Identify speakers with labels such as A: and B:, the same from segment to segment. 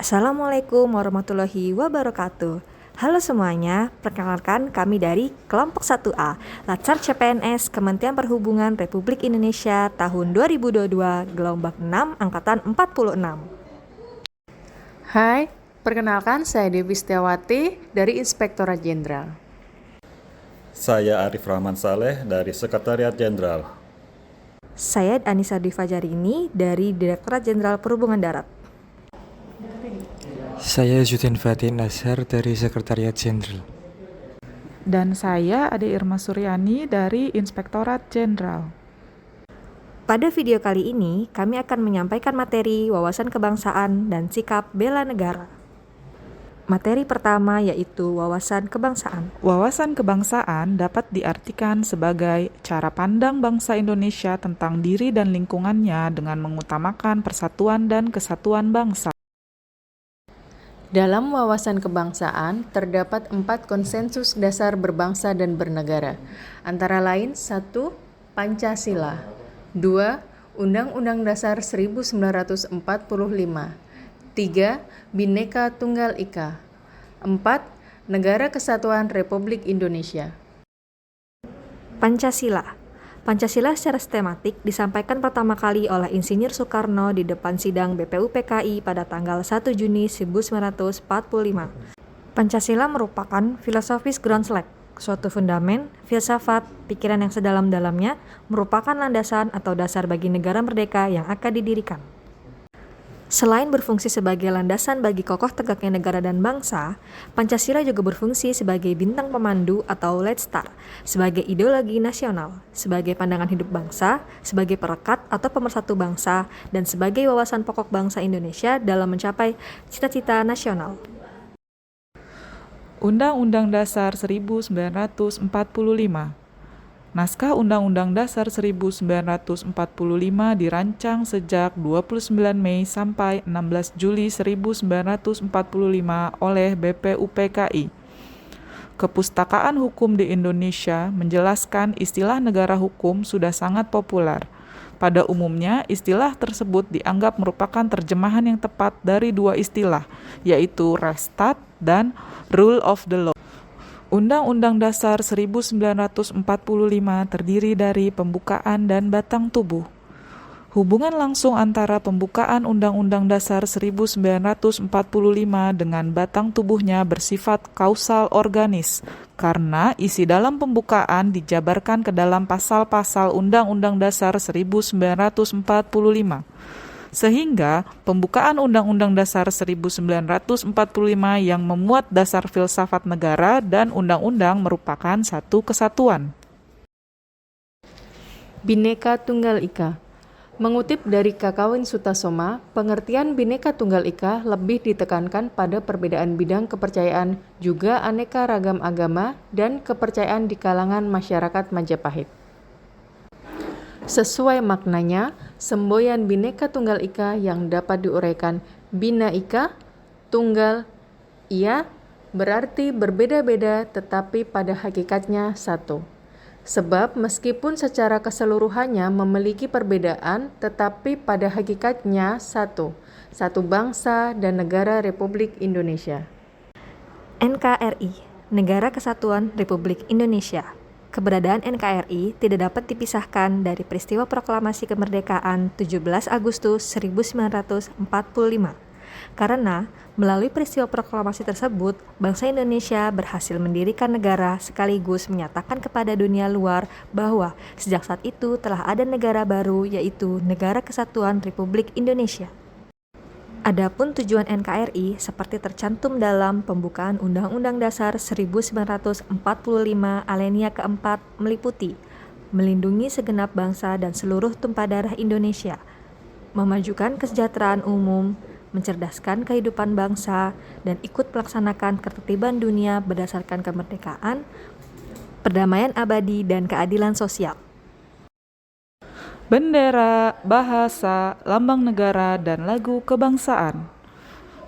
A: Assalamualaikum warahmatullahi wabarakatuh. Halo semuanya, perkenalkan kami dari kelompok 1A, Latsar CPNS Kementerian Perhubungan Republik Indonesia tahun 2022, gelombang 6, angkatan 46.
B: Hai, perkenalkan saya Devi Setiawati dari Inspektorat Jenderal.
C: Saya Arif Rahman Saleh dari Sekretariat Jenderal.
A: Saya Anissa Dwi Fajarini dari Direktorat Jenderal Perhubungan Darat.
D: Saya Zutin Fatin Nazar dari Sekretariat Jenderal.
E: Dan saya Ade Irma Suryani dari Inspektorat Jenderal.
A: Pada video kali ini, kami akan menyampaikan materi wawasan kebangsaan dan sikap bela negara. Materi pertama yaitu wawasan kebangsaan.
E: Wawasan kebangsaan dapat diartikan sebagai cara pandang bangsa Indonesia tentang diri dan lingkungannya dengan mengutamakan persatuan dan kesatuan bangsa.
B: Dalam wawasan kebangsaan, terdapat 4 konsensus dasar berbangsa dan bernegara, antara lain 1. Pancasila 2. Undang-Undang Dasar 1945 3. Bhinneka Tunggal Ika 4. Negara Kesatuan Republik Indonesia.
A: Pancasila. Pancasila secara sistematik disampaikan pertama kali oleh Insinyur Soekarno di depan sidang BPUPKI pada tanggal 1 Juni 1945. Pancasila merupakan filosofis ground slack, suatu fundamen, filsafat, pikiran yang sedalam-dalamnya merupakan landasan atau dasar bagi negara merdeka yang akan didirikan. Selain berfungsi sebagai landasan bagi kokoh tegaknya negara dan bangsa, Pancasila juga berfungsi sebagai bintang pemandu atau light star, sebagai ideologi nasional, sebagai pandangan hidup bangsa, sebagai perekat atau pemersatu bangsa, dan sebagai wawasan pokok bangsa Indonesia dalam mencapai cita-cita nasional.
E: Undang-Undang Dasar 1945. Naskah Undang-Undang Dasar 1945 dirancang sejak 29 Mei sampai 16 Juli 1945 oleh BPUPKI. Kepustakaan hukum di Indonesia menjelaskan istilah negara hukum sudah sangat populer. Pada umumnya, istilah tersebut dianggap merupakan terjemahan yang tepat dari dua istilah, yaitu Rechtsstaat dan Rule of the Law. Undang-Undang Dasar 1945 terdiri dari pembukaan dan batang tubuh. Hubungan langsung antara pembukaan Undang-Undang Dasar 1945 dengan batang tubuhnya bersifat kausal organis, karena isi dalam pembukaan dijabarkan ke dalam pasal-pasal Undang-Undang Dasar 1945. Sehingga pembukaan Undang-Undang Dasar 1945 yang memuat dasar filsafat negara dan undang-undang merupakan satu kesatuan.
B: Bhinneka Tunggal Ika. Mengutip dari Kakawin Sutasoma, pengertian Bhinneka Tunggal Ika lebih ditekankan pada perbedaan bidang kepercayaan, juga aneka ragam agama dan kepercayaan di kalangan masyarakat Majapahit. Sesuai maknanya, semboyan Bhinneka Tunggal Ika yang dapat diuraikan Bhina Ika, Tunggal, Ia, berarti berbeda-beda tetapi pada hakikatnya satu. Sebab meskipun secara keseluruhannya memiliki perbedaan tetapi pada hakikatnya satu bangsa dan negara Republik Indonesia.
A: NKRI, Negara Kesatuan Republik Indonesia. Keberadaan NKRI tidak dapat dipisahkan dari peristiwa proklamasi kemerdekaan 17 Agustus 1945. Karena melalui peristiwa proklamasi tersebut, bangsa Indonesia berhasil mendirikan negara sekaligus menyatakan kepada dunia luar bahwa sejak saat itu telah ada negara baru, yaitu Negara Kesatuan Republik Indonesia. Adapun tujuan NKRI seperti tercantum dalam pembukaan Undang-Undang Dasar 1945 alinea keempat meliputi melindungi segenap bangsa dan seluruh tumpah darah Indonesia, memajukan kesejahteraan umum, mencerdaskan kehidupan bangsa, dan ikut melaksanakan ketertiban dunia berdasarkan kemerdekaan, perdamaian abadi, dan keadilan sosial.
E: Bendera, bahasa, lambang negara, dan lagu kebangsaan.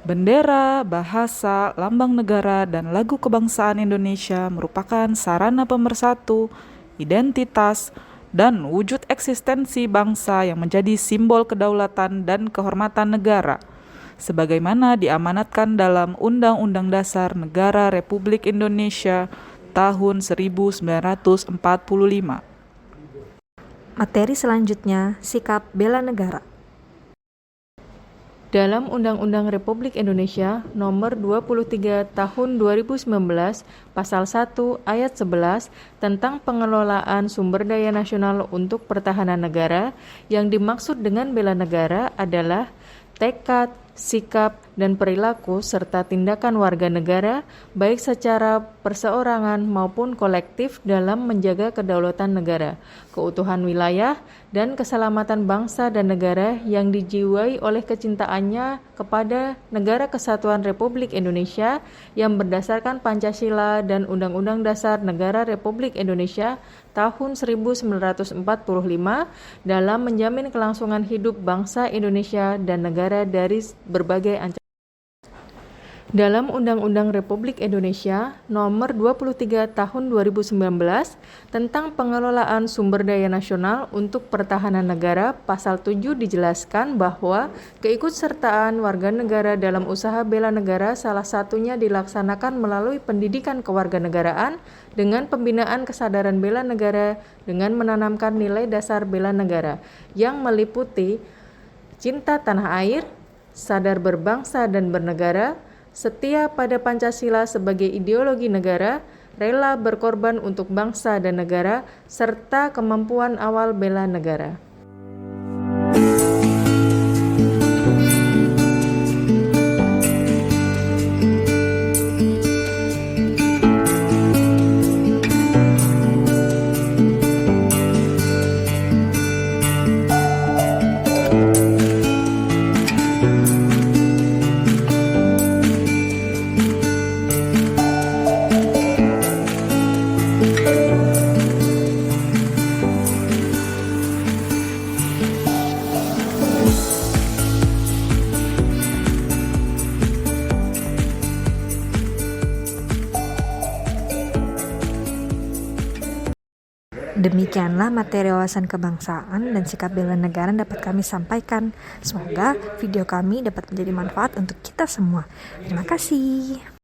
E: Bendera, bahasa, lambang negara, dan lagu kebangsaan Indonesia merupakan sarana pemersatu, identitas, dan wujud eksistensi bangsa yang menjadi simbol kedaulatan dan kehormatan negara. sebagaimana diamanatkan dalam Undang-Undang Dasar Negara Republik Indonesia tahun 1945.
A: Materi selanjutnya, sikap bela negara.
B: Dalam Undang-Undang Republik Indonesia Nomor 23 Tahun 2019, Pasal 1 Ayat 11 tentang pengelolaan sumber daya nasional untuk pertahanan negara, yang dimaksud dengan bela negara adalah tekad, sikap, dan perilaku serta tindakan warga negara, baik secara perseorangan maupun kolektif dalam menjaga kedaulatan negara, keutuhan wilayah, dan keselamatan bangsa dan negara yang dijiwai oleh kecintaannya kepada Negara Kesatuan Republik Indonesia yang berdasarkan Pancasila dan Undang-Undang Dasar Negara Republik Indonesia tahun 1945 dalam menjamin kelangsungan hidup bangsa Indonesia dan negara dari berbagai ancaman. Dalam Undang-Undang Republik Indonesia Nomor 23 Tahun 2019 tentang pengelolaan sumber daya nasional untuk pertahanan negara, Pasal 7 dijelaskan bahwa keikutsertaan warga negara dalam usaha bela negara salah satunya dilaksanakan melalui pendidikan kewarganegaraan dengan pembinaan kesadaran bela negara dengan menanamkan nilai dasar bela negara yang meliputi cinta tanah air, sadar berbangsa dan bernegara, setia pada Pancasila sebagai ideologi negara, rela berkorban untuk bangsa dan negara, serta kemampuan awal bela negara.
A: Demikianlah materi wawasan kebangsaan dan sikap bela negara yang dapat kami sampaikan. Semoga video kami dapat menjadi manfaat untuk kita semua. Terima kasih.